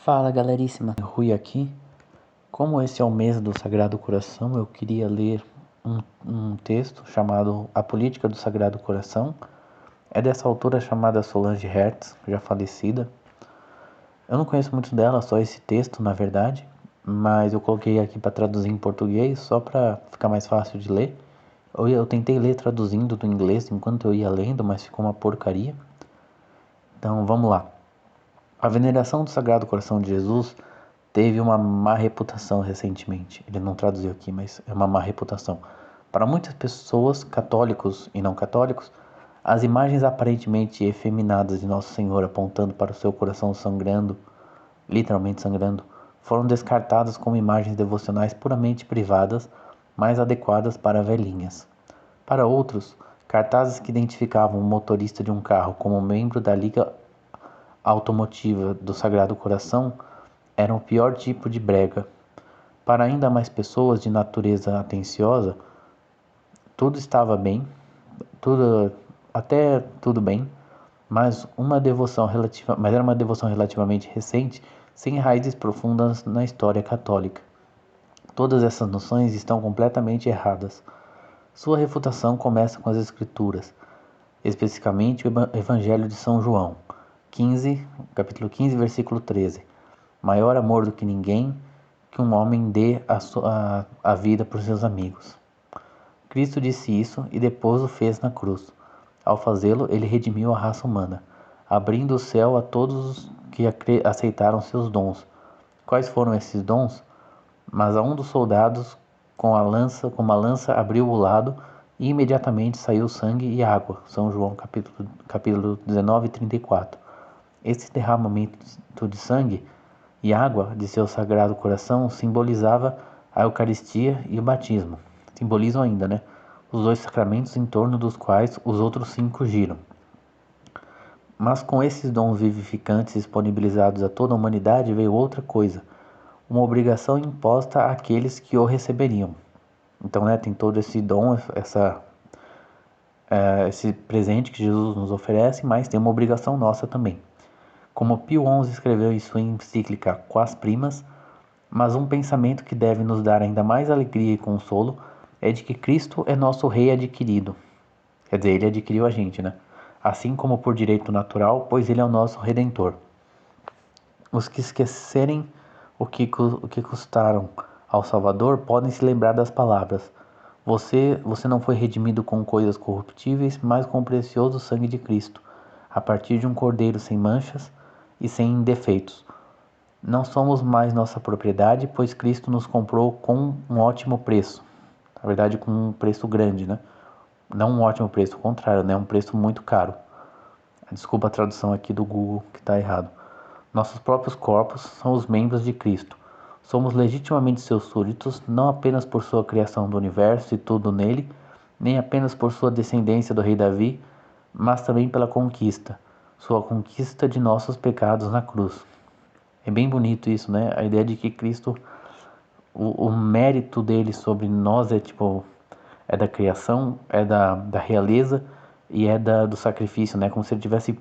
Fala galerinha, Rui aqui. Como esse é o mês do Sagrado Coração, eu queria ler um texto chamado A Política do Sagrado Coração. É dessa autora chamada Solange Hertz, já falecida. Eu não conheço muito dela, só esse texto na verdade, mas eu coloquei aqui para traduzir em português só para ficar mais fácil de ler. Eu tentei ler traduzindo do inglês enquanto eu ia lendo, mas ficou uma porcaria. Então vamos lá. A veneração do Sagrado Coração de Jesus teve uma má reputação recentemente. Ele não traduziu aqui, mas é uma má reputação. Para muitas pessoas, católicos e não católicos, as imagens aparentemente efeminadas de Nosso Senhor apontando para o seu coração sangrando, literalmente sangrando, foram descartadas como imagens devocionais puramente privadas, mais adequadas para velhinhas. Para outros, cartazes que identificavam o motorista de um carro como membro da Liga Automotiva do Sagrado Coração eram o pior tipo de brega. Para ainda mais pessoas de natureza atenciosa, tudo estava bem, tudo bem, mas era uma devoção relativamente recente, sem raízes profundas na história católica. Todas essas noções estão completamente erradas. Sua refutação começa com as Escrituras, especificamente o Evangelho de São João, capítulo 15, versículo 13. Maior amor do que ninguém que um homem dê a vida por seus amigos. Cristo disse isso e depois o fez na cruz. Ao fazê-lo, ele redimiu a raça humana, abrindo o céu a todos os que aceitaram seus dons. Quais foram esses dons? Mas a um dos soldados, com uma lança, abriu o lado e imediatamente saiu sangue e água. São João, capítulo 19, 34. Esse derramamento de sangue e água de seu sagrado coração simbolizava a Eucaristia e o batismo. Simbolizam ainda, né? Os dois sacramentos em torno dos quais os outros 5 giram. Mas com esses dons vivificantes disponibilizados a toda a humanidade veio outra coisa, uma obrigação imposta àqueles que o receberiam. Então, né, tem todo esse dom, esse presente que Jesus nos oferece, mas tem uma obrigação nossa também. Como Pio XI escreveu em sua encíclica Quas Primas, mas um pensamento que deve nos dar ainda mais alegria e consolo é de que Cristo é nosso Rei adquirido. Quer dizer, ele adquiriu a gente, né? Assim como por direito natural, pois ele é o nosso Redentor. Os que esquecerem o que custaram ao Salvador podem se lembrar das palavras: Você não foi redimido com coisas corruptíveis, mas com o precioso sangue de Cristo, a partir de um cordeiro sem manchas e sem defeitos. Não somos mais nossa propriedade, pois Cristo nos comprou com um ótimo preço. Na verdade, com um preço grande, né? Não um ótimo preço, ao contrário, né? Um preço muito caro. Desculpa a tradução aqui do Google que está errado. Nossos próprios corpos são os membros de Cristo. Somos legitimamente seus súditos, não apenas por sua criação do universo e tudo nele, nem apenas por sua descendência do rei Davi, mas também pela conquista, sua conquista de nossos pecados na cruz. É bem bonito isso, né? A ideia de que Cristo, o mérito dele sobre nós é da criação, é da realeza e do sacrifício, né? Como se ele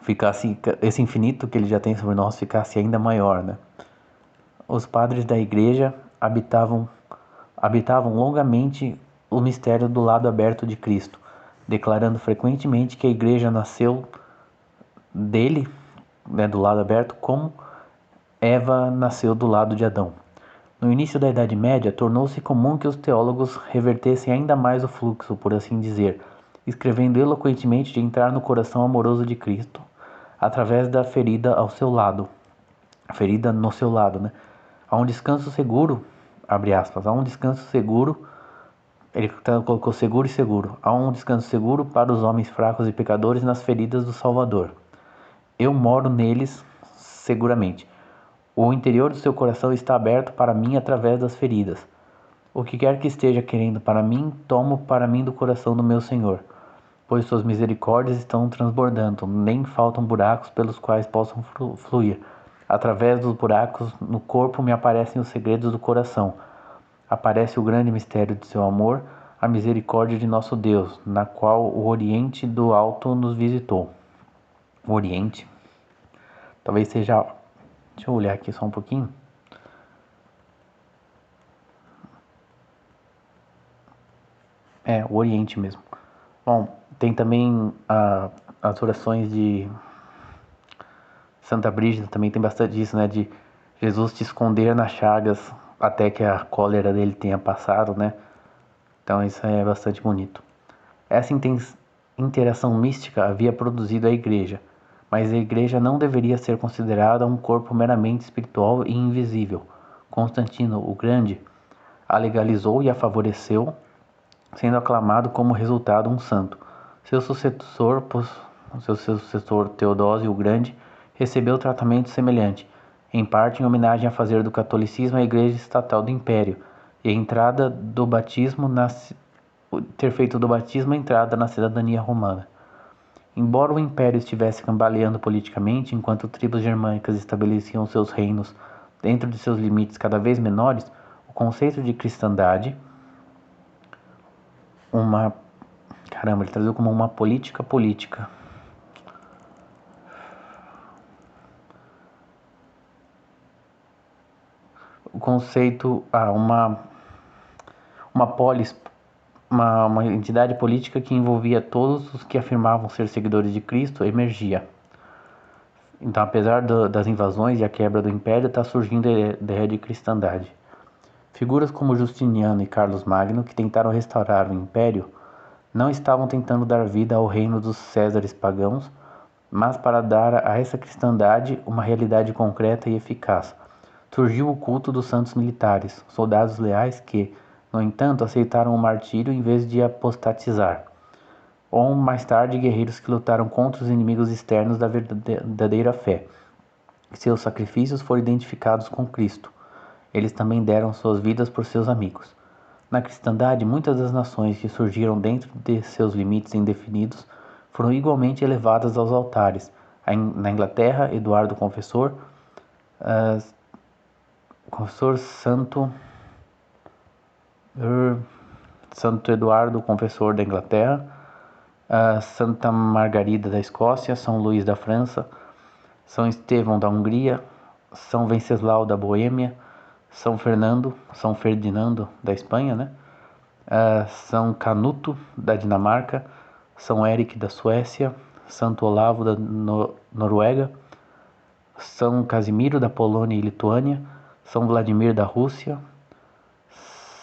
ficasse, esse infinito que ele já tem sobre nós ficasse ainda maior, né? Os padres da igreja habitavam longamente o mistério do lado aberto de Cristo, declarando frequentemente que a igreja nasceu dele, né, do lado aberto, como Eva nasceu do lado de Adão. No início da Idade Média, tornou-se comum que os teólogos revertessem ainda mais o fluxo, por assim dizer, escrevendo eloquentemente de entrar no coração amoroso de Cristo, através da ferida ao seu lado, a ferida no seu lado, né? Há um descanso seguro, abre aspas, há um descanso seguro, ele colocou seguro e seguro, há um descanso seguro para os homens fracos e pecadores nas feridas do Salvador. Eu moro neles seguramente. O interior do seu coração está aberto para mim através das feridas. O que quer que esteja querendo para mim, tomo para mim do coração do meu Senhor, pois suas misericórdias estão transbordando, nem faltam buracos pelos quais possam fluir. Através dos buracos no corpo me aparecem os segredos do coração. Aparece o grande mistério de seu amor, a misericórdia de nosso Deus, na qual o Oriente do Alto nos visitou. O Oriente? Talvez seja... Deixa eu olhar aqui só um pouquinho. O Oriente mesmo. Bom, tem também as orações de Santa Brígida, também tem bastante disso, né? De Jesus te esconder nas chagas até que a cólera dele tenha passado, né? Então isso é bastante bonito. Essa interação mística havia produzido a Igreja, mas a Igreja não deveria ser considerada um corpo meramente espiritual e invisível. Constantino o Grande a legalizou e a favoreceu, sendo aclamado como resultado um santo. Seu sucessor Teodósio o Grande recebeu tratamento semelhante, em parte em homenagem a fazer do catolicismo a igreja estatal do império, e a entrada do batismo ter feito do batismo a entrada na cidadania romana. Embora o império estivesse cambaleando politicamente, enquanto tribos germânicas estabeleciam seus reinos dentro de seus limites cada vez menores, o conceito de cristandade, ele traduziu como uma política política. O conceito, uma polis, uma entidade política que envolvia todos os que afirmavam ser seguidores de Cristo, emergia. Então, apesar das invasões e a quebra do império, está surgindo a ideia de cristandade. Figuras como Justiniano e Carlos Magno, que tentaram restaurar o império, não estavam tentando dar vida ao reino dos Césares pagãos, mas para dar a essa cristandade uma realidade concreta e eficaz. Surgiu o culto dos santos militares, soldados leais que, no entanto, aceitaram o martírio em vez de apostatizar. Ou mais tarde, guerreiros que lutaram contra os inimigos externos da verdadeira fé. Seus sacrifícios foram identificados com Cristo. Eles também deram suas vidas por seus amigos. Na cristandade, muitas das nações que surgiram dentro de seus limites indefinidos foram igualmente elevadas aos altares. Na Inglaterra, Eduardo Confessor, Santo Eduardo Confessor da Inglaterra, Santa Margarida da Escócia, São Luís da França, São Estevão da Hungria, São Venceslau da Boêmia, São Ferdinando da Espanha, né? São Canuto da Dinamarca, São Eric da Suécia, Santo Olavo da Noruega, São Casimiro da Polônia e Lituânia, São Vladimir da Rússia,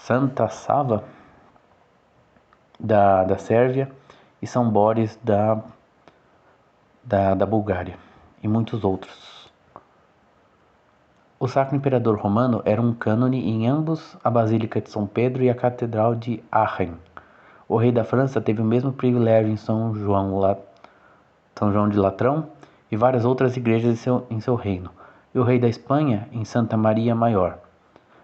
Santa Sava da Sérvia e São Boris da Bulgária, e muitos outros. O Sacro Imperador Romano era um cânone em ambos a Basílica de São Pedro e a Catedral de Aachen. O rei da França teve o mesmo privilégio em São João de Latrão e várias outras igrejas em seu reino, e o rei da Espanha em Santa Maria Maior.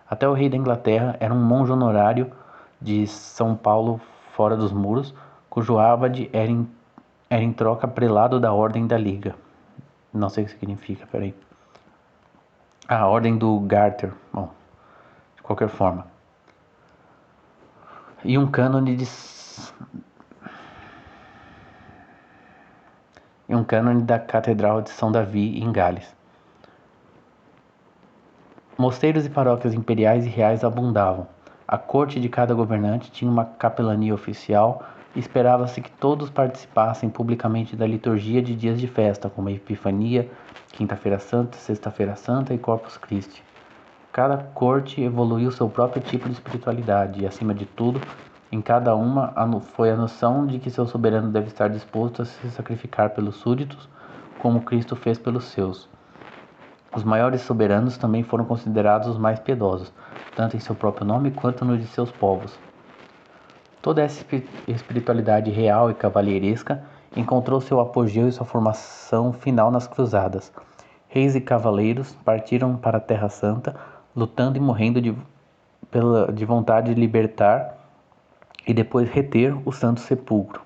Até o rei da Inglaterra era um monge honorário de São Paulo fora dos muros, cujo abade era em troca prelado da Ordem da Liga. Não sei o que significa, peraí. A Ordem do Garter, bom, de qualquer forma. E um cânone da Catedral de São Davi, em Gales. Mosteiros e paróquias imperiais e reais abundavam. A corte de cada governante tinha uma capelania oficial e esperava-se que todos participassem publicamente da liturgia de dias de festa, como a Epifania, Quinta-feira Santa, Sexta-feira Santa e Corpus Christi. Cada corte evoluiu seu próprio tipo de espiritualidade e, acima de tudo, em cada uma foi a noção de que seu soberano deve estar disposto a se sacrificar pelos súditos, como Cristo fez pelos seus. Os maiores soberanos também foram considerados os mais piedosos, tanto em seu próprio nome quanto no de seus povos. Toda essa espiritualidade real e cavalheiresca encontrou seu apogeu e sua formação final nas cruzadas. Reis e cavaleiros partiram para a Terra Santa, lutando e morrendo de vontade de libertar e depois reter o Santo Sepulcro.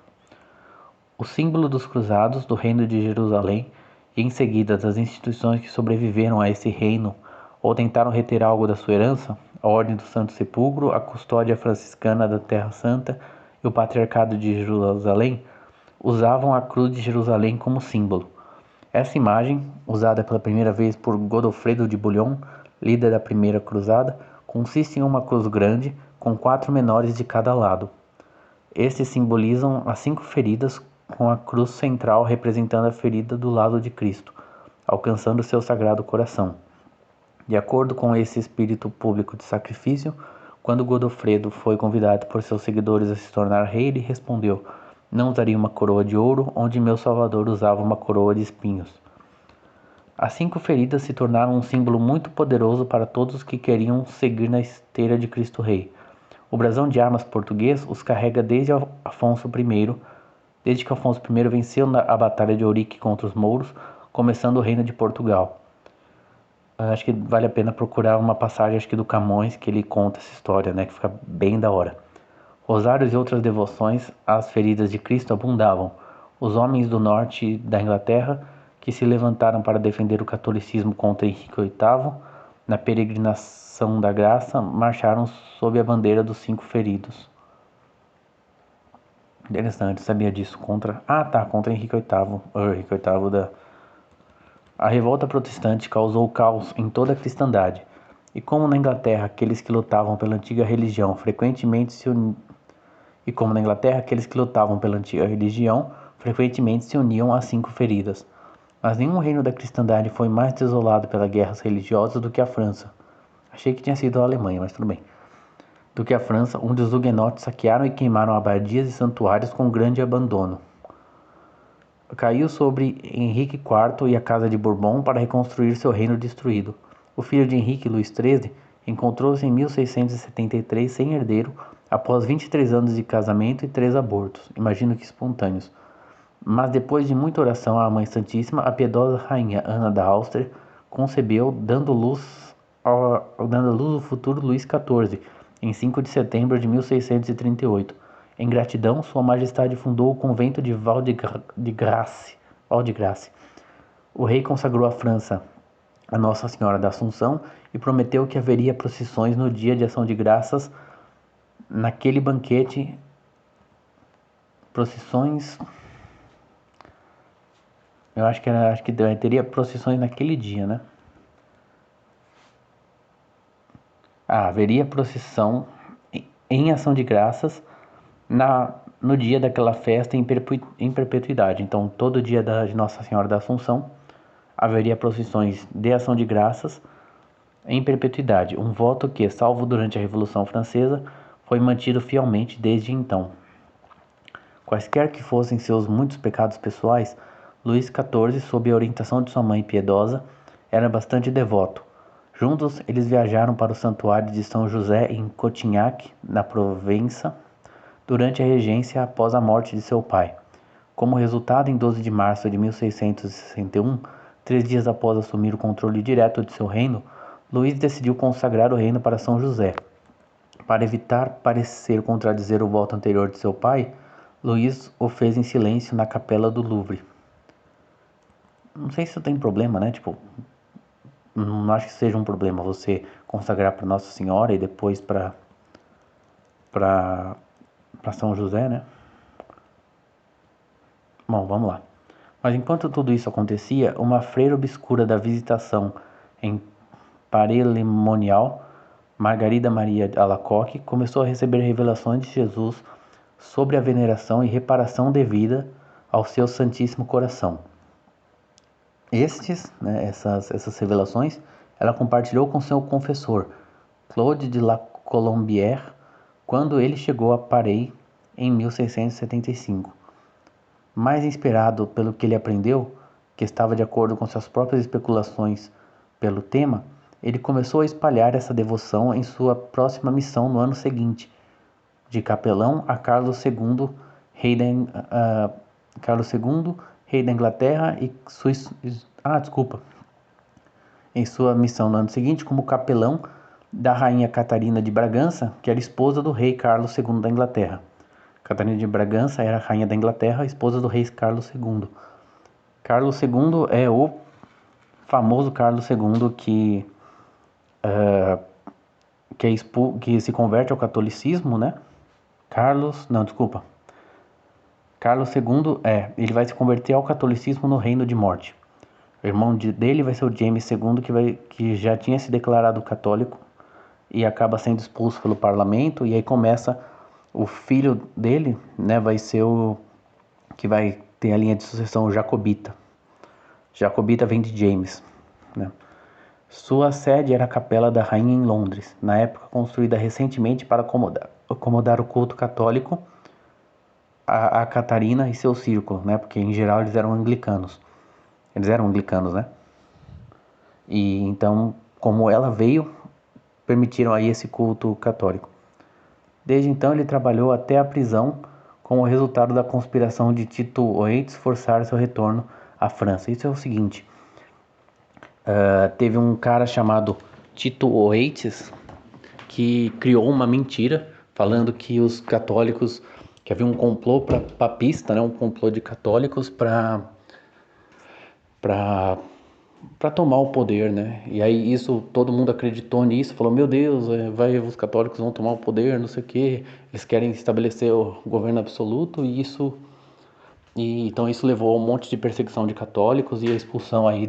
O símbolo dos cruzados do Reino de Jerusalém e em seguida das instituições que sobreviveram a esse reino ou tentaram reter algo da sua herança, a Ordem do Santo Sepulcro, a Custódia Franciscana da Terra Santa e o Patriarcado de Jerusalém, usavam a Cruz de Jerusalém como símbolo. Essa imagem, usada pela primeira vez por Godofredo de Bouillon, líder da primeira cruzada, consiste em uma cruz grande com 4 menores de cada lado. Estes simbolizam as 5 feridas, com a cruz central representando a ferida do lado de Cristo, alcançando seu sagrado coração. De acordo com esse espírito público de sacrifício, quando Godofredo foi convidado por seus seguidores a se tornar rei, ele respondeu: "Não usaria uma coroa de ouro, onde meu Salvador usava uma coroa de espinhos." As 5 feridas se tornaram um símbolo muito poderoso para todos os que queriam seguir na esteira de Cristo Rei. O brasão de armas português os carrega desde que Afonso I venceu a Batalha de Ourique contra os mouros, começando o Reino de Portugal. Acho que vale a pena procurar uma passagem, acho que do Camões, que ele conta essa história, né, que fica bem da hora. Rosários e outras devoções às feridas de Cristo abundavam. Os homens do norte da Inglaterra, que se levantaram para defender o catolicismo contra Henrique VIII, na peregrinação da graça, marcharam sob a bandeira dos 5 feridos. Interessante, sabia disso. Contra Henrique VIII. A revolta protestante causou caos em toda a cristandade, e como na Inglaterra aqueles que lutavam pela antiga religião frequentemente se uniam às 5 feridas. Mas nenhum reino da cristandade foi mais desolado pelas guerras religiosas do que a França. Achei que tinha sido a Alemanha, mas tudo bem. Do que a França, onde os huguenotes saquearam e queimaram abadias e santuários com grande abandono. Caiu sobre Henrique IV e a Casa de Bourbon para reconstruir seu reino destruído. O filho de Henrique, Luís XIII, encontrou-se em 1673 sem herdeiro, após 23 anos de casamento e 3 abortos, imagino que espontâneos. Mas depois de muita oração à Mãe Santíssima, a piedosa rainha Ana da Áustria concebeu, dando luz ao futuro Luís XIV, em 5 de setembro de 1638. Em gratidão, Sua Majestade fundou o convento de Val de Grace. O rei consagrou a França a Nossa Senhora da Assunção e prometeu que haveria procissões no dia de ação de graças. Naquele banquete, teria procissões naquele dia, né? Haveria procissão em ação de graças no dia daquela festa em perpetuidade. Então, todo dia de Nossa Senhora da Assunção haveria procissões de ação de graças em perpetuidade, um voto que, salvo durante a Revolução Francesa, foi mantido fielmente desde então. Quaisquer que fossem seus muitos pecados pessoais, Luís XIV, sob a orientação de sua mãe piedosa, era bastante devoto. Juntos, eles viajaram para o santuário de São José em Cotignac, na Provença, durante a regência após a morte de seu pai. Como resultado, em 12 de março de 1661, 3 dias após assumir o controle direto de seu reino, Luís decidiu consagrar o reino para São José. Para evitar parecer contradizer o voto anterior de seu pai, Luís o fez em silêncio na capela do Louvre. Não sei se isso tem problema, né? Não acho que seja um problema você consagrar para Nossa Senhora e depois para São José, né? Bom, vamos lá. Mas enquanto tudo isso acontecia, uma freira obscura da Visitação em Parelemonial, Margarida Maria Alacoque, começou a receber revelações de Jesus sobre a veneração e reparação devida ao seu Santíssimo Coração. Essas revelações, ela compartilhou com seu confessor, Claude de la Colombière, quando ele chegou a Paris em 1675. Mais inspirado pelo que ele aprendeu, que estava de acordo com suas próprias especulações pelo tema, ele começou a espalhar essa devoção em sua próxima missão no ano seguinte, de capelão a Carlos II, rei da Inglaterra em sua missão no ano seguinte como capelão da rainha Catarina de Bragança, que era esposa do rei Carlos II da Inglaterra. Catarina de Bragança era a rainha da Inglaterra, esposa do rei Carlos II. Carlos II é o famoso Carlos II que se converte ao catolicismo, né? Carlos II ele vai se converter ao catolicismo no Reino de Morte. O irmão dele vai ser o James II, que já tinha se declarado católico e acaba sendo expulso pelo parlamento, e aí começa o filho dele, né, vai ser o que vai ter a linha de sucessão jacobita. Jacobita vem de James, né? Sua sede era a Capela da Rainha em Londres, na época construída recentemente para acomodar o culto católico a Catarina e seu círculo, né? Porque em geral eles eram anglicanos. Eles eram anglicanos, né? E então, como ela veio, permitiram aí esse culto católico. Desde então ele trabalhou até a prisão, como resultado da conspiração de Tito Oates forçar seu retorno à França. Isso é o seguinte, teve um cara chamado Tito Oates que criou uma mentira falando que os católicos, que havia um complô papista, né, um complô de católicos para tomar o poder, né? E aí isso, todo mundo acreditou nisso, falou, meu Deus, os católicos vão tomar o poder, não sei o quê, eles querem estabelecer o governo absoluto, então isso levou a um monte de perseguição de católicos e a expulsão aí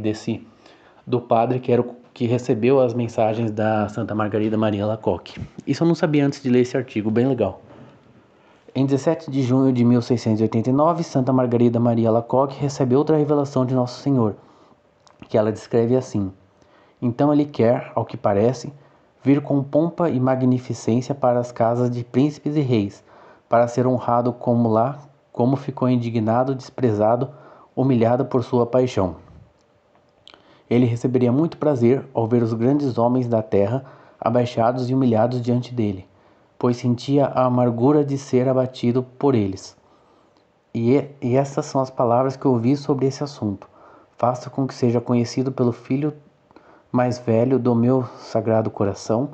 do padre que era o que recebeu as mensagens da Santa Margarida Maria Alacoque. Isso eu não sabia antes de ler esse artigo, bem legal. Em 17 de junho de 1689, Santa Margarida Maria Alacoque recebe outra revelação de Nosso Senhor, que ela descreve assim: então ele quer, ao que parece, vir com pompa e magnificência para as casas de príncipes e reis, para ser honrado como ficou indignado, desprezado, humilhado por sua paixão. Ele receberia muito prazer ao ver os grandes homens da terra abaixados e humilhados diante dele, pois sentia a amargura de ser abatido por eles. E essas são as palavras que ouvi sobre esse assunto. Faça com que seja conhecido pelo filho mais velho do meu sagrado coração,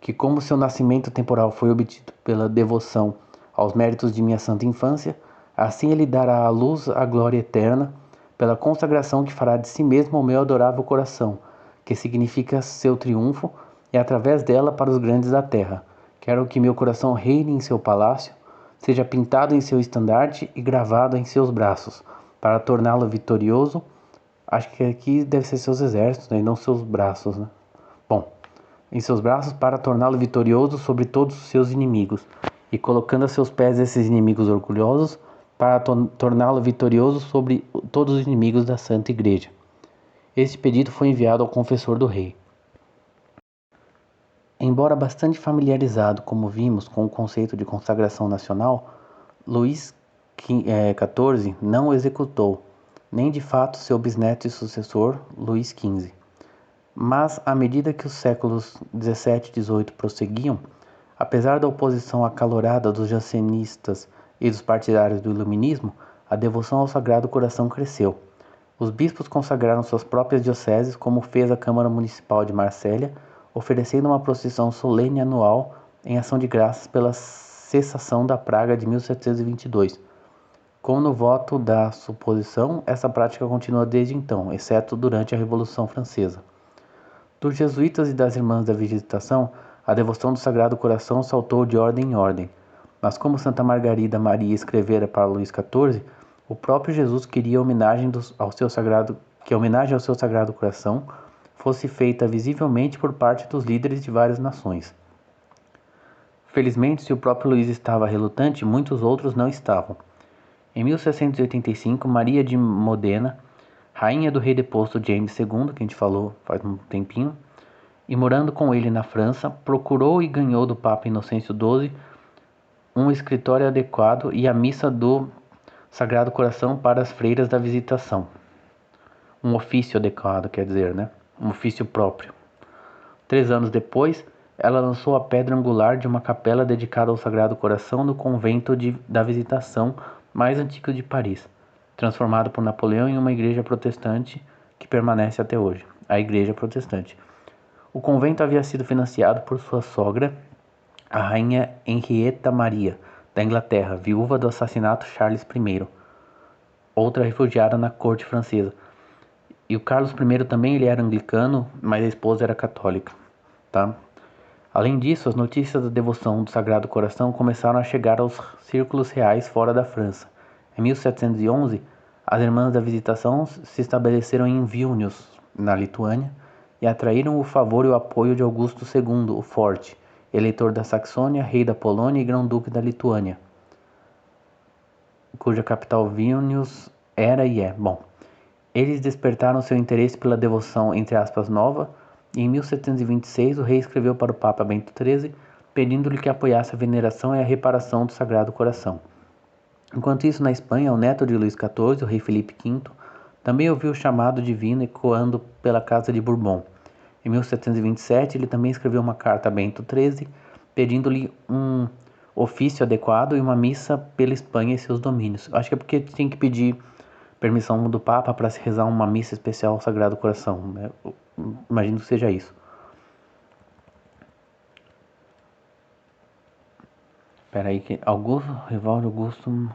que como seu nascimento temporal foi obtido pela devoção aos méritos de minha santa infância, assim ele dará à luz a glória eterna, pela consagração que fará de si mesmo ao meu adorável coração, que significa seu triunfo, e através dela para os grandes da terra. Quero que meu coração reine em seu palácio, seja pintado em seu estandarte e gravado em seus braços, para torná-lo vitorioso. Acho que aqui deve ser seus exércitos, né, e não seus braços, né? Bom, em seus braços para torná-lo vitorioso sobre todos os seus inimigos, e colocando a seus pés esses inimigos orgulhosos, para torná-lo vitorioso sobre todos os inimigos da Santa Igreja. Este pedido foi enviado ao confessor do rei. Embora bastante familiarizado, como vimos, com o conceito de consagração nacional, Luís XIV não o executou, nem de fato seu bisneto e sucessor, Luís XV. Mas, à medida que os séculos XVII e XVIII prosseguiam, apesar da oposição acalorada dos jansenistas e dos partidários do Iluminismo, a devoção ao Sagrado Coração cresceu. Os bispos consagraram suas próprias dioceses, como fez a Câmara Municipal de Marsella, oferecendo uma procissão solene anual em ação de graças pela cessação da praga de 1722. Como no voto da suposição, essa prática continua desde então, exceto durante a Revolução Francesa. Dos jesuítas e das irmãs da Visitação, a devoção do Sagrado Coração saltou de ordem em ordem. Mas como Santa Margarida Maria escrevera para Luís XIV, o próprio Jesus queria que a homenagem ao seu Sagrado Coração fosse feita visivelmente por parte dos líderes de várias nações. Felizmente, se o próprio Luís estava relutante, muitos outros não estavam. Em 1685, Maria de Modena, rainha do rei deposto James II, que a gente falou faz um tempinho, e morando com ele na França, procurou e ganhou do Papa Inocêncio XII um escritório adequado e a missa do Sagrado Coração para as freiras da Visitação. Um ofício adequado, quer dizer, né? Um ofício próprio. 3 anos depois, ela lançou a pedra angular de uma capela dedicada ao Sagrado Coração no convento da Visitação mais antigo de Paris, transformado por Napoleão em uma igreja protestante que permanece até hoje, a Igreja Protestante. O convento havia sido financiado por sua sogra, a rainha Henrietta Maria, da Inglaterra, viúva do assassinato Charles I, outra refugiada na corte francesa. E o Carlos I também ele era anglicano, mas a esposa era católica, tá? Além disso, as notícias da devoção do Sagrado Coração começaram a chegar aos círculos reais fora da França. Em 1711, As Irmãs da Visitação se estabeleceram em Vilnius, na Lituânia, e atraíram o favor e o apoio de Augusto II, o Forte, eleitor da Saxônia, rei da Polônia e grão-duque da Lituânia, cuja capital Vilnius era e é. Bom, eles despertaram seu interesse pela devoção, entre aspas, nova, e em 1726 o rei escreveu para o Papa Bento XIII, pedindo-lhe que apoiasse a veneração e a reparação do Sagrado Coração. Enquanto isso, na Espanha, o neto de Luís XIV, o rei Felipe V, também ouviu o chamado divino ecoando pela Casa de Bourbon. Em 1727, ele também escreveu uma carta a Bento XIII, pedindo-lhe um ofício adequado e uma missa pela Espanha e seus domínios. Acho que é porque tem que pedir permissão do Papa para se rezar uma missa especial ao Sagrado Coração, né? Imagino que seja isso. Espera aí, que Augusto, rival de Augusto...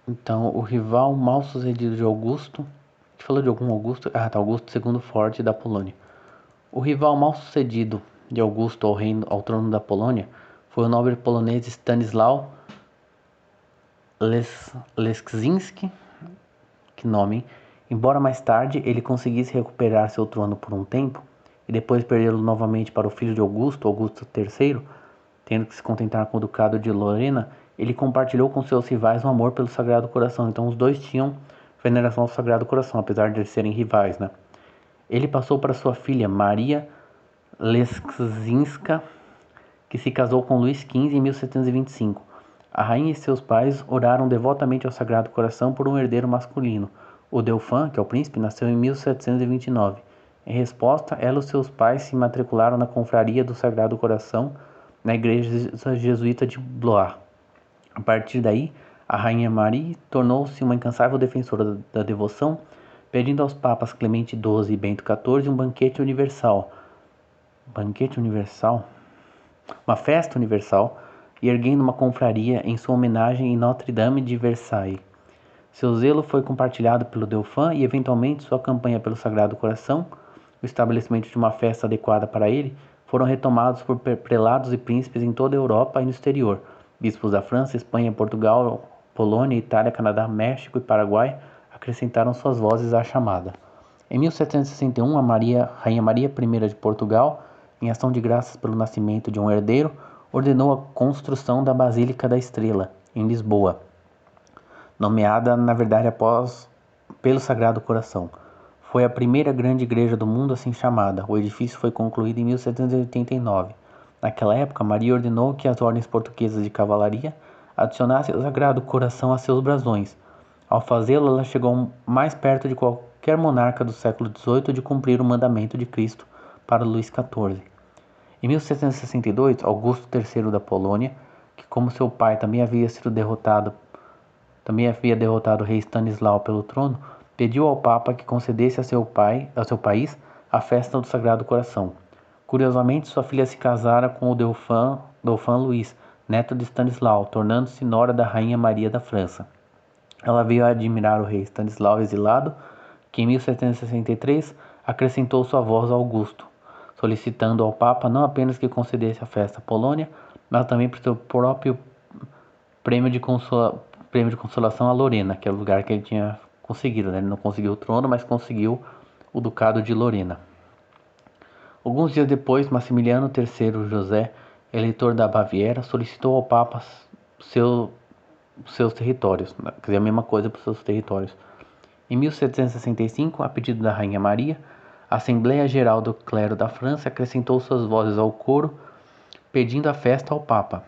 Então, o rival mal sucedido de Augusto... A gente falou de algum Augusto? Ah, tá, Augusto II Forte da Polônia. O rival mal sucedido de Augusto ao trono da Polônia foi o nobre polonês Stanisław Leszczyński, que nome, hein? Embora mais tarde ele conseguisse recuperar seu trono por um tempo e depois perdê-lo novamente para o filho de Augusto, Augusto III, tendo que se contentar com o ducado de Lorena, ele compartilhou com seus rivais o amor pelo Sagrado Coração. Então os dois tinham veneração ao Sagrado Coração, apesar de eles serem rivais, né? Ele passou para sua filha Maria Leszczyńska, que se casou com Luís XV em 1725. A rainha e seus pais oraram devotamente ao Sagrado Coração por um herdeiro masculino. O Dauphin, que é o príncipe, nasceu em 1729. Em resposta, ela e seus pais se matricularam na confraria do Sagrado Coração na igreja jesuíta de Blois. A partir daí, a rainha Marie tornou-se uma incansável defensora da devoção, pedindo aos papas Clemente XII e Bento XIV um banquete universal. Banquete universal? Uma festa universal, e erguendo uma confraria em sua homenagem em Notre-Dame de Versailles. Seu zelo foi compartilhado pelo Dauphin e, eventualmente, sua campanha pelo Sagrado Coração, o estabelecimento de uma festa adequada para ele, foram retomados por prelados e príncipes em toda a Europa e no exterior. Bispos da França, Espanha, Portugal, Polônia, Itália, Canadá, México e Paraguai acrescentaram suas vozes à chamada. Em 1761, Rainha Maria I de Portugal, em ação de graças pelo nascimento de um herdeiro, ordenou a construção da Basílica da Estrela, em Lisboa, nomeada, na verdade, pelo Sagrado Coração. Foi a primeira grande igreja do mundo assim chamada. O edifício foi concluído em 1789. Naquela época, Maria ordenou que as ordens portuguesas de cavalaria adicionassem o Sagrado Coração a seus brasões. Ao fazê-lo, ela chegou mais perto de qualquer monarca do século XVIII de cumprir o mandamento de Cristo para Luís XIV. Em 1762, Augusto III da Polônia, que como seu pai também havia derrotado o rei Stanislau pelo trono, pediu ao Papa que concedesse a seu país a festa do Sagrado Coração. Curiosamente, sua filha se casara com o Dauphin Luís, neto de Stanislau, tornando-se nora da Rainha Maria da França. Ela veio a admirar o rei Stanislau exilado, que em 1763 acrescentou sua voz a Augusto, solicitando ao Papa não apenas que concedesse a festa à Polônia, mas também por seu próprio prêmio de consolação a Lorena, que é o lugar que ele tinha conseguido, né? Ele não conseguiu o trono, mas conseguiu o ducado de Lorena. Alguns dias depois, Maximiliano III José, eleitor da Baviera, solicitou ao Papa seus territórios, quer dizer, a mesma coisa para os seus territórios. Em 1765, a pedido da Rainha Maria, a Assembleia Geral do Clero da França acrescentou suas vozes ao coro, pedindo a festa ao Papa.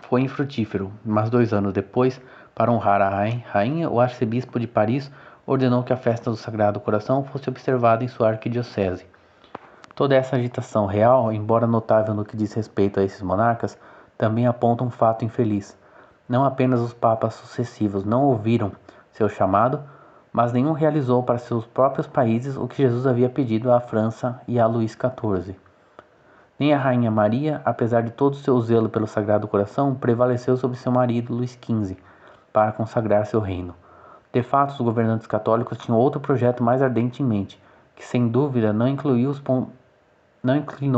Foi infrutífero, mas 2 anos depois, para honrar a rainha, o arcebispo de Paris ordenou que a festa do Sagrado Coração fosse observada em sua arquidiocese. Toda essa agitação real, embora notável no que diz respeito a esses monarcas, também aponta um fato infeliz. Não apenas os papas sucessivos não ouviram seu chamado, mas nenhum realizou para seus próprios países o que Jesus havia pedido à França e a Luís XIV. Nem a Rainha Maria, apesar de todo o seu zelo pelo Sagrado Coração, prevaleceu sobre seu marido Luís XV para consagrar seu reino. De fato, os governantes católicos tinham outro projeto mais ardente em mente, que que sem dúvida não inclinou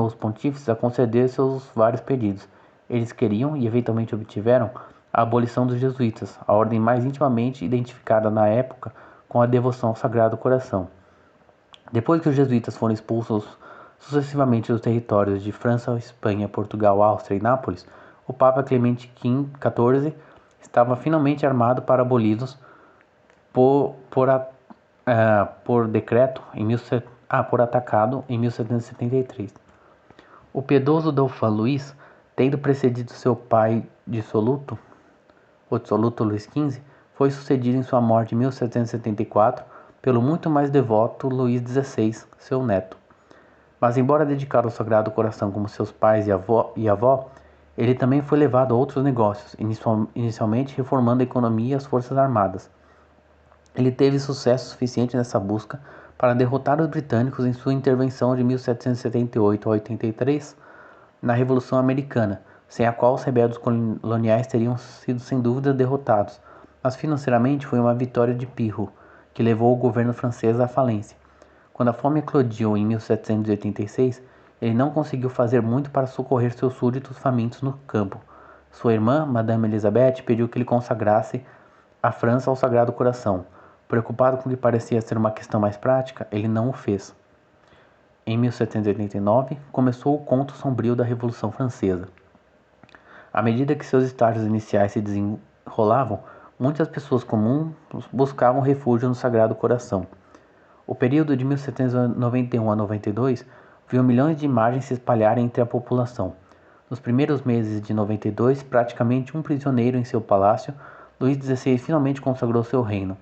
os pontífices a conceder seus vários pedidos. Eles queriam, e eventualmente obtiveram, a abolição dos jesuítas, a ordem mais intimamente identificada na época com a devoção ao Sagrado Coração. Depois que os jesuítas foram expulsos sucessivamente dos territórios de França, Espanha, Portugal, Áustria e Nápoles, o Papa Clemente XIV estava finalmente armado para aboli-los por decreto por atacado em 1773. O piedoso Dauphin Luís, tendo precedido seu pai dissoluto, o dissoluto Luís XV, foi sucedido em sua morte em 1774 pelo muito mais devoto Luís XVI, seu neto. Mas embora dedicado ao Sagrado Coração como seus pais e avó, ele também foi levado a outros negócios, inicialmente reformando a economia e as forças armadas. Ele teve sucesso suficiente nessa busca para derrotar os britânicos em sua intervenção de 1778 a 83 na Revolução Americana, sem a qual os rebeldes coloniais teriam sido sem dúvida derrotados, mas financeiramente foi uma vitória de Pirro, que levou o governo francês à falência. Quando a fome eclodiu em 1786, ele não conseguiu fazer muito para socorrer seus súditos famintos no campo. Sua irmã, Madame Elizabeth, pediu que ele consagrasse a França ao Sagrado Coração. Preocupado com o que parecia ser uma questão mais prática, ele não o fez. Em 1789, começou o conto sombrio da Revolução Francesa. À medida que seus estágios iniciais se desenrolavam, muitas pessoas comuns buscavam refúgio no Sagrado Coração. O período de 1791 a 92 viu milhões de imagens se espalharem entre a população. Nos primeiros meses de 92, praticamente um prisioneiro em seu palácio, Luís XVI finalmente consagrou seu reino.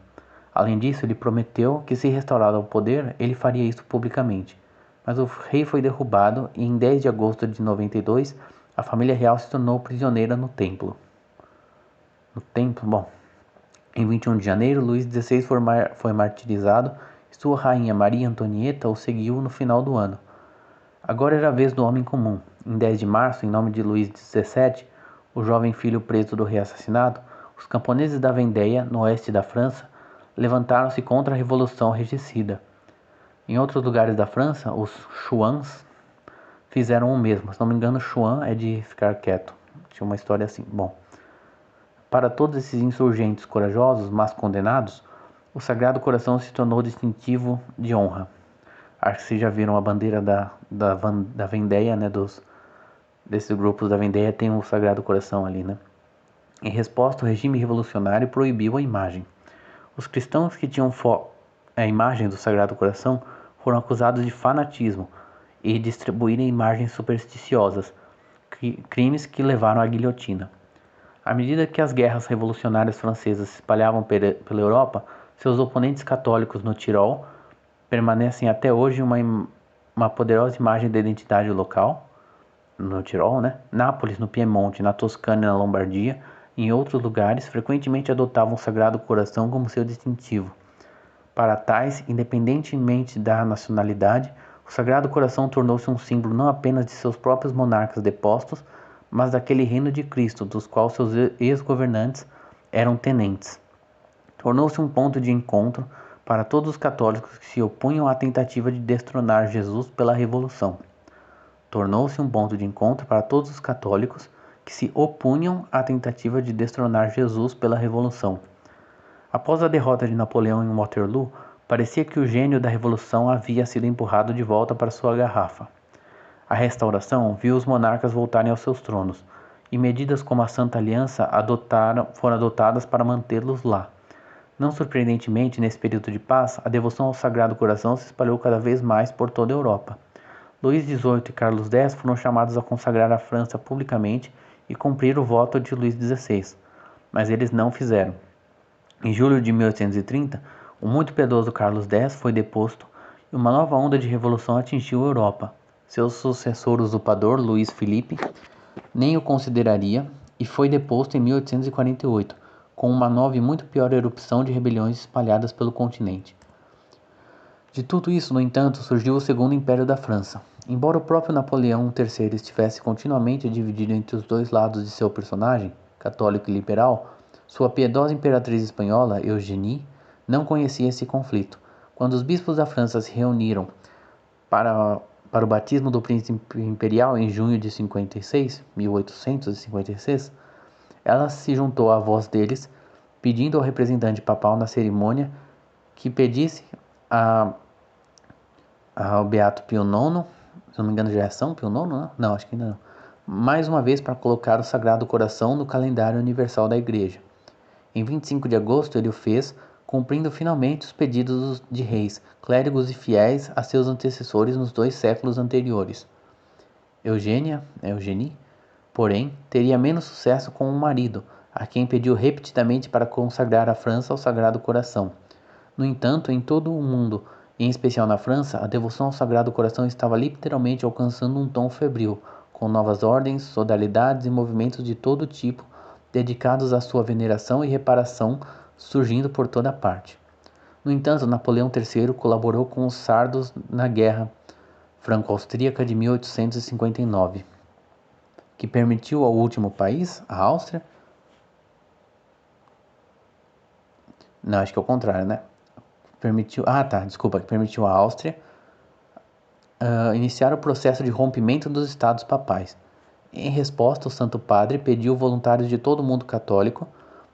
Além disso, ele prometeu que, se restaurado ao poder, ele faria isso publicamente. Mas o rei foi derrubado e, em 10 de agosto de 92, a família real se tornou prisioneira no templo. Em 21 de janeiro, Luís XVI foi martirizado e sua rainha Maria Antonieta o seguiu no final do ano. Agora era a vez do homem comum. Em 10 de março, em nome de Luís XVII, o jovem filho preso do rei assassinado, os camponeses da Vendéia, no oeste da França, levantaram-se contra a Revolução Regicida. Em outros lugares da França, os chouans fizeram o mesmo. Se não me engano, chouan é de ficar quieto. Tinha uma história assim. Para todos esses insurgentes corajosos, mas condenados, o Sagrado Coração se tornou distintivo de honra. Acho que vocês já viram a bandeira da Vendéia, né? Desses grupos da Vendéia tem o Sagrado Coração ali, né? Em resposta, o regime revolucionário proibiu a imagem. Os cristãos que tinham a imagem do Sagrado Coração foram acusados de fanatismo e distribuírem imagens supersticiosas, crimes que levaram à guilhotina. À medida que as guerras revolucionárias francesas se espalhavam pela Europa, seus oponentes católicos no Tirol permanecem até hoje uma poderosa imagem da identidade local, no Tirol, né? Nápoles, no Piemonte, na Toscana e na Lombardia, e em outros lugares, frequentemente adotavam o Sagrado Coração como seu distintivo. Para tais, independentemente da nacionalidade, o Sagrado Coração tornou-se um símbolo não apenas de seus próprios monarcas depostos, mas daquele reino de Cristo, dos quais seus ex-governantes eram tenentes. Tornou-se um ponto de encontro para todos os católicos que se opunham à tentativa de destronar Jesus pela Revolução. Tornou-se um ponto de encontro para todos os católicos que se opunham à tentativa de destronar Jesus pela Revolução. Após a derrota de Napoleão em Waterloo, parecia que o gênio da Revolução havia sido empurrado de volta para sua garrafa. A restauração viu os monarcas voltarem aos seus tronos, e medidas como a Santa Aliança foram adotadas para mantê-los lá. Não surpreendentemente, nesse período de paz, a devoção ao Sagrado Coração se espalhou cada vez mais por toda a Europa. Luís XVIII e Carlos X foram chamados a consagrar a França publicamente e cumprir o voto de Luís XVI, mas eles não fizeram. Em julho de 1830, o muito piedoso Carlos X foi deposto e uma nova onda de revolução atingiu a Europa. Seu sucessor usurpador, Luís Filipe, nem o consideraria e foi deposto em 1848, com uma nova e muito pior erupção de rebeliões espalhadas pelo continente. De tudo isso, no entanto, surgiu o Segundo Império da França. Embora o próprio Napoleão III estivesse continuamente dividido entre os dois lados de seu personagem, católico e liberal, sua piedosa imperatriz espanhola, Eugénie, não conhecia esse conflito, Quando os bispos da França se reuniram para o batismo do príncipe imperial em junho de 1856, ela se juntou à voz deles, pedindo ao representante papal na cerimônia que pedisse ao Beato Pio IX, se não me engano já é São Pio IX, né? Não, acho que ainda não, mais uma vez para colocar o Sagrado Coração no calendário universal da Igreja. Em 25 de agosto ele o fez, cumprindo finalmente os pedidos de reis, clérigos e fiéis a seus antecessores nos 2 séculos anteriores. Eugênie, porém, teria menos sucesso com o marido, a quem pediu repetidamente para consagrar a França ao Sagrado Coração. No entanto, em todo o mundo, e em especial na França, a devoção ao Sagrado Coração estava literalmente alcançando um tom febril, com novas ordens, sodalidades e movimentos de todo tipo dedicados à sua veneração e reparação surgindo por toda parte. No entanto, Napoleão III colaborou com os sardos na Guerra Franco-Austríaca de 1859, que permitiu ao último país, a Áustria, não, acho que é o contrário, né? Permitiu a Áustria iniciar o processo de rompimento dos estados papais. Em resposta, o Santo Padre pediu voluntários de todo o mundo católico.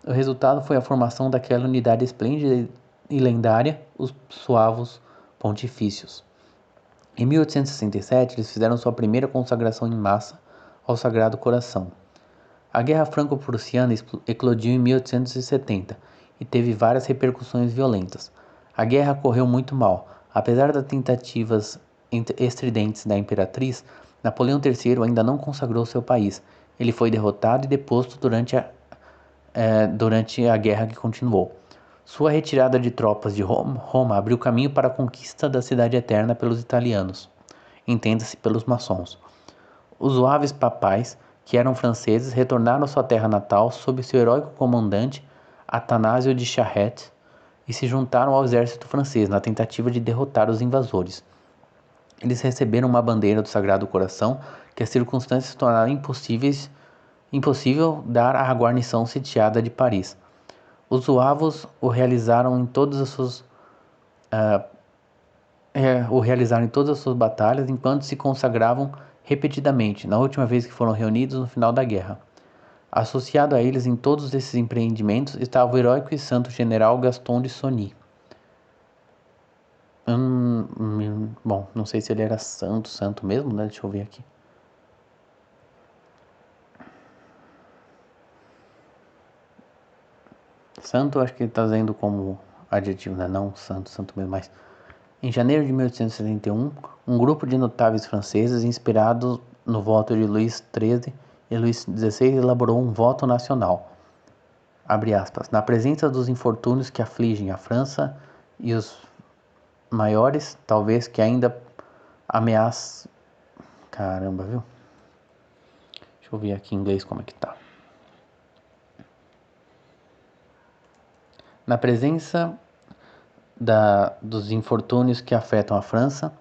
O resultado foi a formação daquela unidade esplêndida e lendária, os Suavos Pontifícios. Em 1867, eles fizeram sua primeira consagração em massa ao Sagrado Coração. A Guerra Franco-Prussiana eclodiu em 1870 e teve várias repercussões violentas. A guerra correu muito mal. Apesar das tentativas estridentes da imperatriz, Napoleão III ainda não consagrou seu país. Ele foi derrotado e deposto durante a guerra que continuou. Sua retirada de tropas de Roma abriu caminho para a conquista da Cidade Eterna pelos italianos, entenda-se pelos maçons. Os Zouaves papais, que eram franceses, retornaram à sua terra natal sob seu heróico comandante Athanasio de Charette e se juntaram ao exército francês na tentativa de derrotar os invasores. Eles receberam uma bandeira do Sagrado Coração que as circunstâncias tornaram impossível dar à guarnição sitiada de Paris. Os Zouavos o realizaram em todas as suas batalhas enquanto se consagravam repetidamente, na última vez que foram reunidos no final da guerra. Associado a eles em todos esses empreendimentos estava o heróico e santo general Gaston de Sony. Bom, não sei se ele era santo mesmo, né? Deixa eu ver aqui. Santo, acho que ele está dizendo como adjetivo, né? Não santo mesmo, mas... Em janeiro de 1871, um grupo de notáveis franceses, inspirados no voto de Luís XIII e Luís XVI, elaborou um voto nacional. Abre aspas. Na presença dos infortúnios que afligem a França e os maiores, talvez que ainda ameaçam... Caramba, viu? Deixa eu ver aqui em inglês como é que tá. Na presença dos infortúnios que afetam a França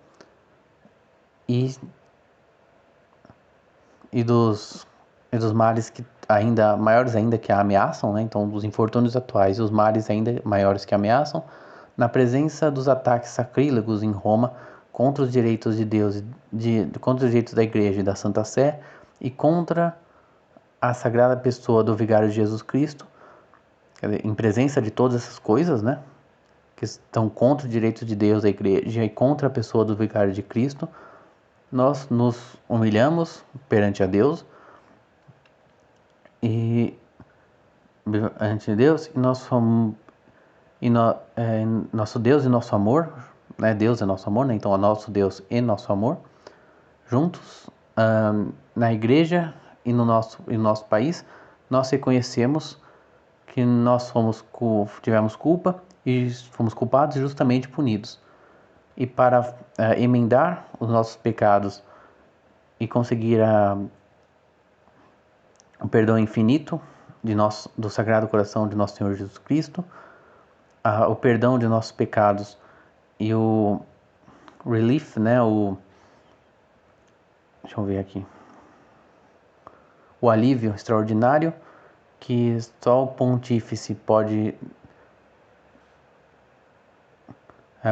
e dos males que ainda maiores ainda que a ameaçam, né? Então, dos infortúnios atuais e os males ainda maiores que ameaçam, na presença dos ataques sacrílegos em Roma contra os direitos de Deus, contra os direitos da Igreja e da Santa Sé e contra a sagrada pessoa do Vigário de Jesus Cristo, em presença de todas essas coisas, né? Que estão contra o direito de Deus, da Igreja e contra a pessoa do Vigário de Cristo, nós nos humilhamos perante a Deus e ante Deus e nosso Deus e nosso amor, né? Deus é nosso amor, né? Então é nosso Deus e nosso amor juntos na Igreja e no nosso país, nós reconhecemos que nós tivemos culpa e fomos culpados e justamente punidos. E para emendar os nossos pecados e conseguir o perdão infinito do Sagrado Coração de Nosso Senhor Jesus Cristo, o perdão de nossos pecados e o relief, né? Deixa eu ver aqui. O alívio extraordinário que só o pontífice pode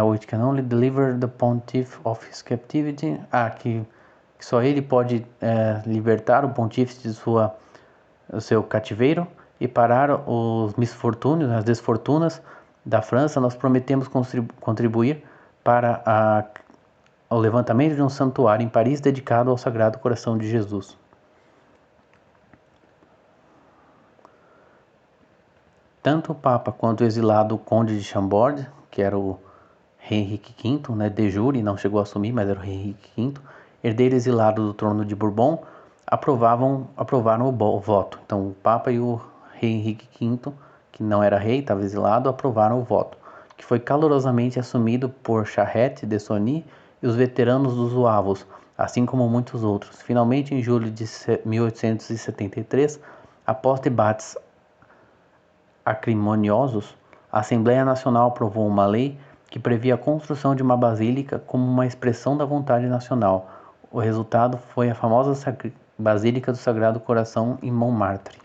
which can only deliver the pontiff of his captivity, que só ele pode libertar o pontífice do seu cativeiro e parar os misfortúnios, as desfortunas da França. Nós prometemos contribuir para o levantamento de um santuário em Paris dedicado ao Sagrado Coração de Jesus. Tanto o Papa quanto o exilado Conde de Chambord, que era o rei Henrique V, de jure, não chegou a assumir, mas era o rei Henrique V, herdeiro exilado do trono de Bourbon, aprovaram o voto. Então o Papa e o rei Henrique V, que não era rei, estava exilado, aprovaram o voto, que foi calorosamente assumido por Charette de Sony e os veteranos dos Zouaves, assim como muitos outros. Finalmente, em julho de 1873, após debates acrimoniosos, a Assembleia Nacional aprovou uma lei que previa a construção de uma basílica como uma expressão da vontade nacional. O resultado foi a famosa Basílica do Sagrado Coração em Montmartre.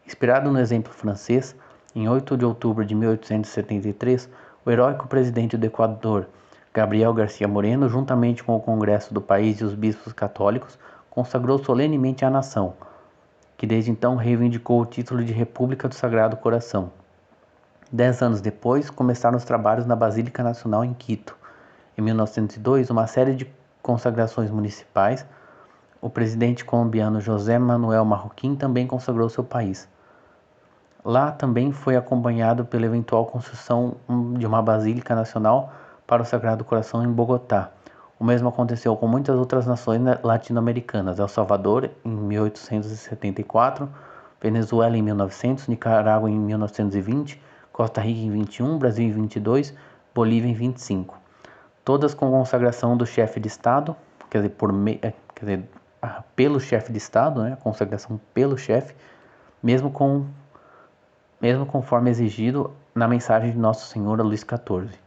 Inspirado no exemplo francês, em 8 de outubro de 1873, o heróico presidente do Equador, Gabriel Garcia Moreno, juntamente com o Congresso do país e os bispos católicos, consagrou solenemente a nação, que desde então reivindicou o título de República do Sagrado Coração. 10 anos depois, começaram os trabalhos na Basílica Nacional em Quito. Em 1902, uma série de consagrações municipais. O presidente colombiano José Manuel Marroquín também consagrou seu país. Lá também foi acompanhado pela eventual construção de uma Basílica Nacional para o Sagrado Coração em Bogotá. O mesmo aconteceu com muitas outras nações latino-americanas: El Salvador em 1874, Venezuela em 1900, Nicarágua em 1920, Costa Rica em 21, Brasil em 22, Bolívia em 25. Todas com consagração do chefe de Estado, pelo chefe de Estado, consagração pelo chefe, mesmo conforme exigido na mensagem de Nosso Senhor a Luís XIV.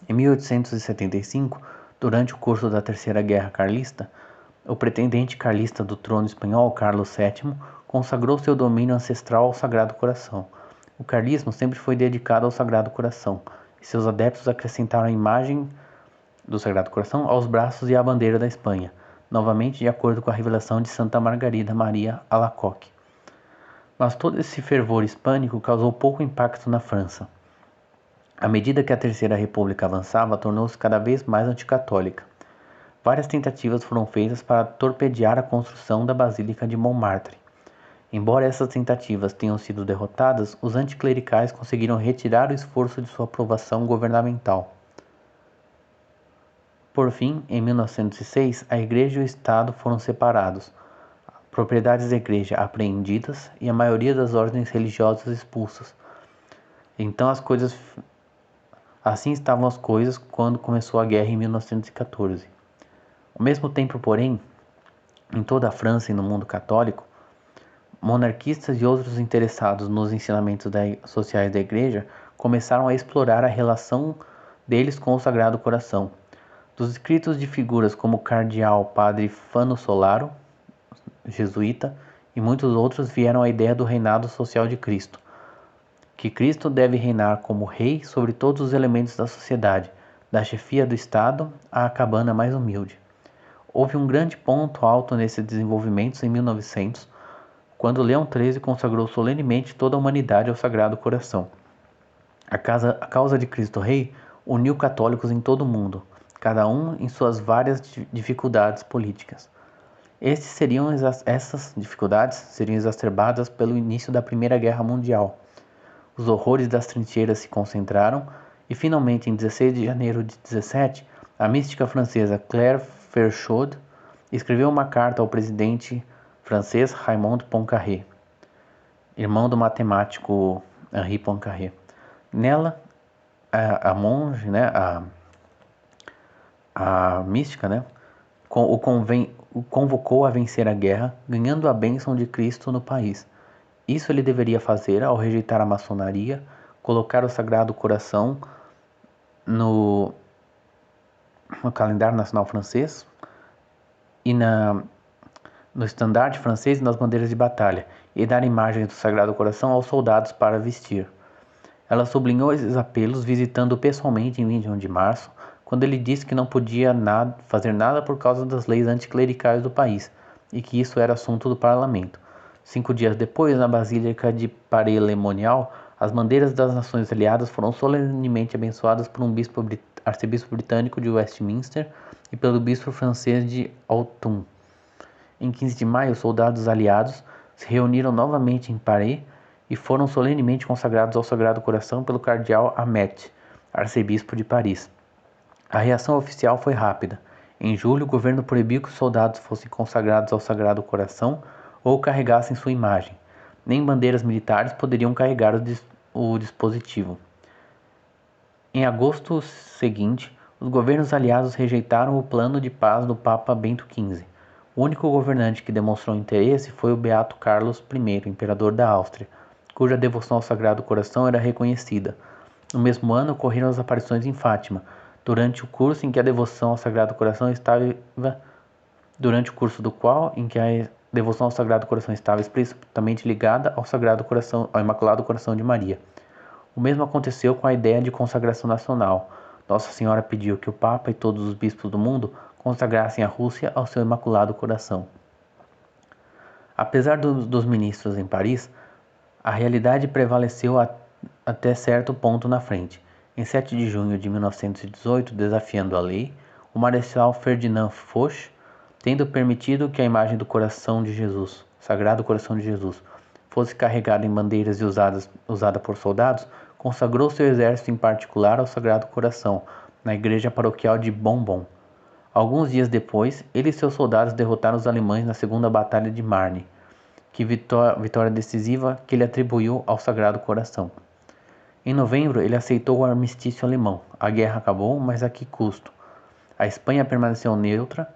Em 1875, durante o curso da Terceira Guerra Carlista, o pretendente carlista do trono espanhol, Carlos VII, consagrou seu domínio ancestral ao Sagrado Coração. O carlismo sempre foi dedicado ao Sagrado Coração, e seus adeptos acrescentaram a imagem do Sagrado Coração aos braços e à bandeira da Espanha, novamente de acordo com a revelação de Santa Margarida Maria Alacoque. Mas todo esse fervor hispânico causou pouco impacto na França. À medida que a Terceira República avançava, tornou-se cada vez mais anticatólica. Várias tentativas foram feitas para torpedear a construção da Basílica de Montmartre. Embora essas tentativas tenham sido derrotadas, os anticlericais conseguiram retirar o esforço de sua aprovação governamental. Por fim, em 1906, a Igreja e o Estado foram separados, propriedades da Igreja apreendidas e a maioria das ordens religiosas expulsas. Então assim estavam as coisas quando começou a guerra em 1914. Ao mesmo tempo, porém, em toda a França e no mundo católico, monarquistas e outros interessados nos ensinamentos sociais da Igreja começaram a explorar a relação deles com o Sagrado Coração. Dos escritos de figuras como o cardeal Padre Fano Solaro, jesuíta, e muitos outros vieram a ideia do reinado social de Cristo, que Cristo deve reinar como rei sobre todos os elementos da sociedade, da chefia do Estado à cabana mais humilde. Houve um grande ponto alto nesses desenvolvimentos em 1900, quando Leão XIII consagrou solenemente toda a humanidade ao Sagrado Coração. A causa de Cristo Rei uniu católicos em todo o mundo, cada um em suas várias dificuldades políticas. Essas dificuldades seriam exacerbadas pelo início da Primeira Guerra Mundial. Os horrores das trincheiras se concentraram e, finalmente, em 16 de janeiro de 17, a mística francesa Claire Ferchaud escreveu uma carta ao presidente francês Raymond Poincaré, irmão do matemático Henri Poincaré. Nela, a monge, a mística, o convocou a vencer a guerra, ganhando a bênção de Cristo no país. Isso ele deveria fazer ao rejeitar a maçonaria, colocar o Sagrado Coração no calendário nacional francês e no estandarte francês e nas bandeiras de batalha, e dar imagens do Sagrado Coração aos soldados para vestir. Ela sublinhou esses apelos visitando-o pessoalmente em 21 de março, quando ele disse que não podia fazer nada por causa das leis anticlericais do país e que isso era assunto do parlamento. 5 dias depois, na Basílica de Paray-le-Monial, as bandeiras das nações aliadas foram solenemente abençoadas por um arcebispo britânico de Westminster e pelo bispo francês de Autun. Em 15 de maio, os soldados aliados se reuniram novamente em Paris e foram solenemente consagrados ao Sagrado Coração pelo cardeal Hamet, arcebispo de Paris. A reação oficial foi rápida. Em julho, o governo proibiu que os soldados fossem consagrados ao Sagrado Coração ou carregassem sua imagem. Nem bandeiras militares poderiam carregar o dispositivo. Em agosto seguinte, os governos aliados rejeitaram o plano de paz do Papa Bento XV. O único governante que demonstrou interesse foi o Beato Carlos I, imperador da Áustria, cuja devoção ao Sagrado Coração era reconhecida. No mesmo ano, ocorreram as aparições em Fátima, durante o curso em que a devoção ao Sagrado Coração estava explicitamente ligada ao Imaculado Coração de Maria. O mesmo aconteceu com a ideia de consagração nacional. Nossa Senhora pediu que o Papa e todos os bispos do mundo consagrassem a Rússia ao seu Imaculado Coração. Apesar dos ministros em Paris, a realidade prevaleceu até certo ponto na frente. Em 7 de junho de 1918, desafiando a lei, o Marechal Ferdinand Foch, tendo permitido que a imagem do Coração de Jesus, Sagrado Coração de Jesus, fosse carregada em bandeiras e usada por soldados, consagrou seu exército em particular ao Sagrado Coração, na igreja paroquial de Bombom. Alguns dias depois, ele e seus soldados derrotaram os alemães na Segunda Batalha de Marne, vitória decisiva que ele atribuiu ao Sagrado Coração. Em novembro, ele aceitou o armistício alemão. A guerra acabou, mas a que custo? A Espanha permaneceu neutra.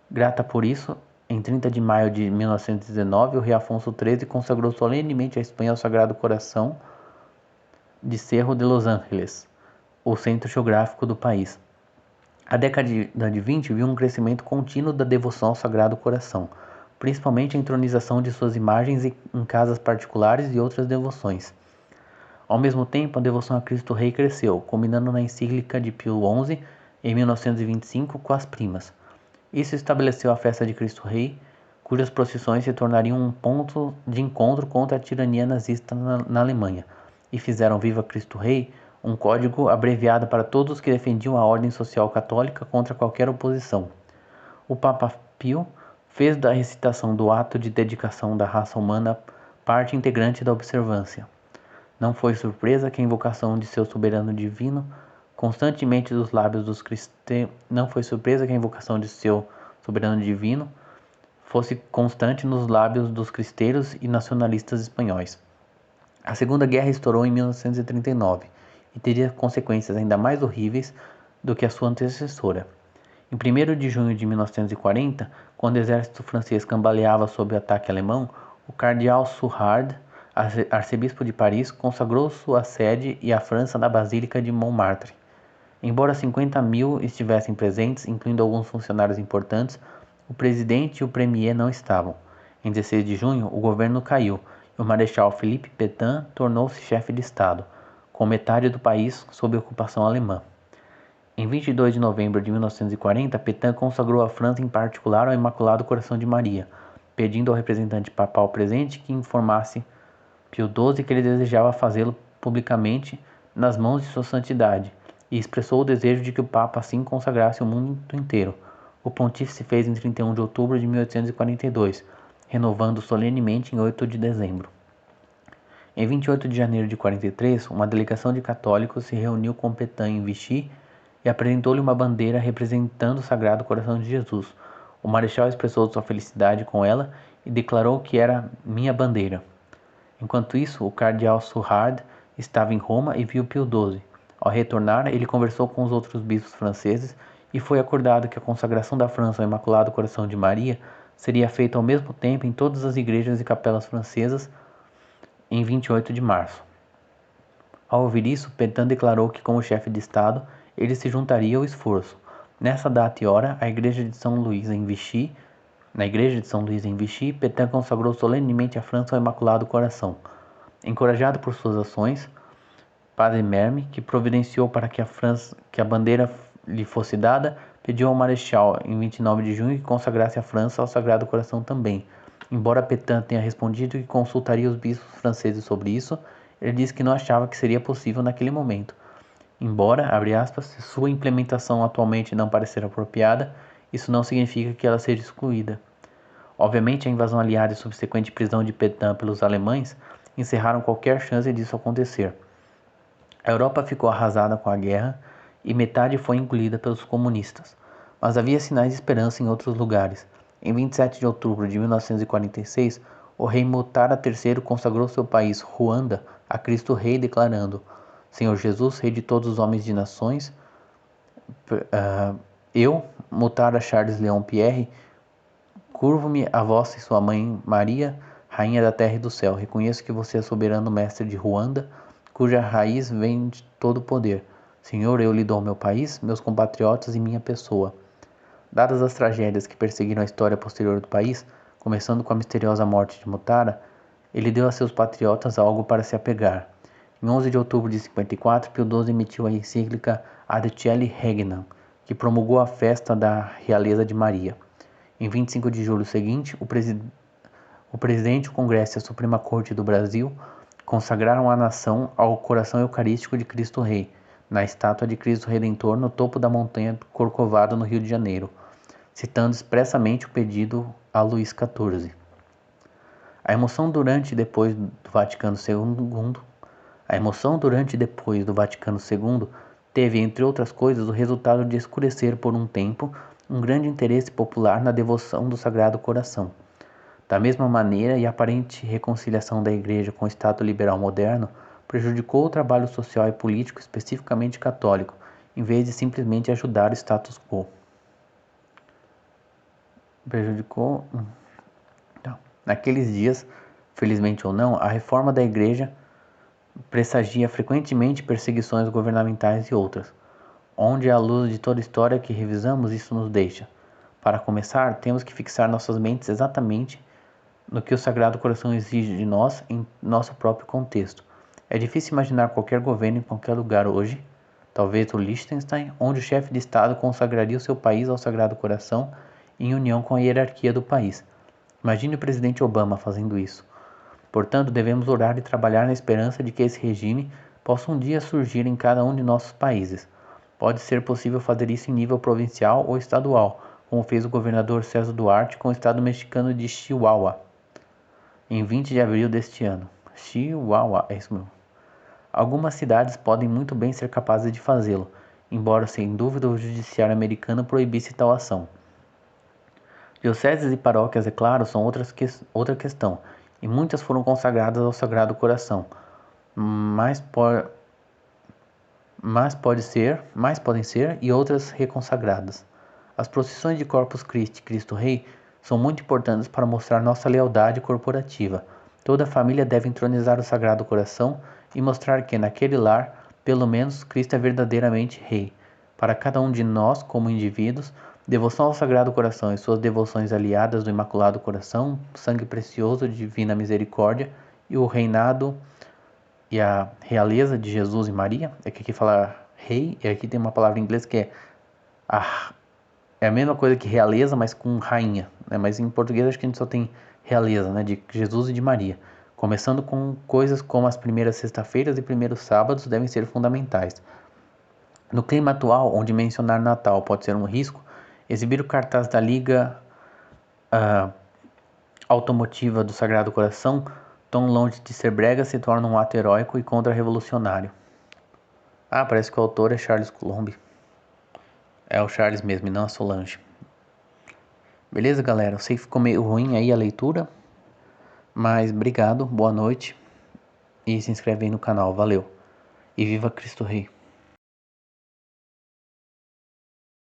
Grata por isso, em 30 de maio de 1919, o rei Afonso XIII consagrou solenemente a Espanha ao Sagrado Coração de Cerro de Los Ángeles, o centro geográfico do país. A década de 20 viu um crescimento contínuo da devoção ao Sagrado Coração, principalmente a entronização de suas imagens em casas particulares e outras devoções. Ao mesmo tempo, a devoção a Cristo Rei cresceu, culminando na encíclica de Pio XI em 1925 com as primas. Isso estabeleceu a festa de Cristo Rei, cujas procissões se tornariam um ponto de encontro contra a tirania nazista na Alemanha, e fizeram Viva Cristo Rei um código abreviado para todos que defendiam a ordem social católica contra qualquer oposição. O Papa Pio fez da recitação do ato de dedicação da raça humana parte integrante da observância. Não foi surpresa que a invocação de seu soberano divino constantemente dos lábios dos cristãos fosse constante nos lábios dos cristeiros e nacionalistas espanhóis. A Segunda Guerra estourou em 1939 e teria consequências ainda mais horríveis do que a sua antecessora. Em 1º de junho de 1940, quando o exército francês cambaleava sob o ataque alemão, o cardeal Suhard, arcebispo de Paris, consagrou sua sede e a França na Basílica de Montmartre. Embora 50.000 estivessem presentes, incluindo alguns funcionários importantes, o presidente e o premier não estavam. Em 16 de junho, o governo caiu e o marechal Philippe Pétain tornou-se chefe de Estado, com metade do país sob ocupação alemã. Em 22 de novembro de 1940, Pétain consagrou a França em particular ao Imaculado Coração de Maria, pedindo ao representante papal presente que informasse Pio XII que ele desejava fazê-lo publicamente nas mãos de sua santidade, e expressou o desejo de que o Papa assim consagrasse o mundo inteiro. O pontífice fez em 31 de outubro de 1842, renovando solenemente em 8 de dezembro. Em 28 de janeiro de 43, uma delegação de católicos se reuniu com Pétain em Vichy e apresentou-lhe uma bandeira representando o Sagrado Coração de Jesus. O marechal expressou sua felicidade com ela e declarou que era minha bandeira. Enquanto isso, o cardeal Suhard estava em Roma e viu Pio XII. Ao retornar, ele conversou com os outros bispos franceses e foi acordado que a consagração da França ao Imaculado Coração de Maria seria feita ao mesmo tempo em todas as igrejas e capelas francesas em 28 de março. Ao ouvir isso, Pétain declarou que, como chefe de Estado, ele se juntaria ao esforço. Nessa data e hora, na igreja de São Luís em Vichy, Pétain consagrou solenemente a França ao Imaculado Coração. Encorajado por suas ações, Padre Merme, que providenciou para que a bandeira lhe fosse dada, pediu ao Marechal, em 29 de junho, que consagrasse a França ao Sagrado Coração também. Embora Pétain tenha respondido que consultaria os bispos franceses sobre isso, ele disse que não achava que seria possível naquele momento. Embora, abre aspas, sua implementação atualmente não parecer apropriada, isso não significa que ela seja excluída. Obviamente, a invasão aliada e subsequente prisão de Pétain pelos alemães encerraram qualquer chance disso acontecer. A Europa ficou arrasada com a guerra e metade foi engolida pelos comunistas. Mas havia sinais de esperança em outros lugares. Em 27 de outubro de 1946, o rei Mutara III consagrou seu país, Ruanda, a Cristo Rei, declarando: Senhor Jesus, Rei de todos os homens de nações, eu, Mutara Charles Leon Pierre, curvo-me a vossa e sua mãe Maria, Rainha da terra e do céu. Reconheço que você é soberano mestre de Ruanda, cuja raiz vem de todo o poder. Senhor, eu lhe dou meu país, meus compatriotas e minha pessoa. Dadas as tragédias que perseguiram a história posterior do país, começando com a misteriosa morte de Mutara, ele deu a seus patriotas algo para se apegar. Em 11 de outubro de 54, Pio XII emitiu a encíclica Ad Coeli Regnam, que promulgou a festa da realeza de Maria. Em 25 de julho seguinte, o presidente, o Congresso e a Suprema Corte do Brasil consagraram a nação ao coração eucarístico de Cristo Rei, na estátua de Cristo Redentor no topo da montanha Corcovado, no Rio de Janeiro, citando expressamente o pedido a Luís XIV. A emoção durante e depois do Vaticano II teve, entre outras coisas, o resultado de escurecer por um tempo um grande interesse popular na devoção do Sagrado Coração. Da mesma maneira, a aparente reconciliação da Igreja com o Estado liberal moderno prejudicou o trabalho social e político especificamente católico, em vez de simplesmente ajudar o status quo. Naqueles dias, felizmente ou não, a reforma da Igreja pressagia frequentemente perseguições governamentais e outras. Onde, à luz de toda a história que revisamos, isso nos deixa? Para começar, temos que fixar nossas mentes exatamente no que o Sagrado Coração exige de nós em nosso próprio contexto. É difícil imaginar qualquer governo em qualquer lugar hoje, talvez o Liechtenstein, onde o chefe de Estado consagraria o seu país ao Sagrado Coração em união com a hierarquia do país. Imagine o presidente Obama fazendo isso. Portanto, devemos orar e trabalhar na esperança de que esse regime possa um dia surgir em cada um de nossos países. Pode ser possível fazer isso em nível provincial ou estadual, como fez o governador César Duarte com o estado mexicano de Chihuahua, em 20 de abril deste ano. Chihuahua, é isso mesmo. Algumas cidades podem muito bem ser capazes de fazê-lo, embora sem dúvida o judiciário americano proibisse tal ação. Dioceses e paróquias, é claro, são outra questão, e muitas foram consagradas ao Sagrado Coração, mas podem ser e outras reconsagradas. As procissões de Corpus Christi, Cristo Rei, são muito importantes para mostrar nossa lealdade corporativa. Toda a família deve entronizar o Sagrado Coração e mostrar que, naquele lar, pelo menos, Cristo é verdadeiramente Rei. Para cada um de nós, como indivíduos, devoção ao Sagrado Coração e suas devoções aliadas do Imaculado Coração, sangue precioso de divina misericórdia e o reinado e a realeza de Jesus e Maria. Aqui fala rei, e aqui tem uma palavra em inglês que é a mesma coisa que realeza, mas com rainha, né? Mas em português acho que a gente só tem realeza, né? De Jesus e de Maria. Começando com coisas como as primeiras sexta-feiras e primeiros sábados devem ser fundamentais. No clima atual, onde mencionar Natal pode ser um risco, exibir o cartaz da Liga Automotiva do Sagrado Coração, tão longe de ser brega, se torna um ato heróico e contra-revolucionário. Parece que o autor é Charles Coulomb. É o Charles mesmo, e não a Solange. Beleza, galera? Eu sei que ficou meio ruim aí a leitura, mas obrigado, boa noite e se inscreve aí no canal. Valeu! E viva Cristo Rei!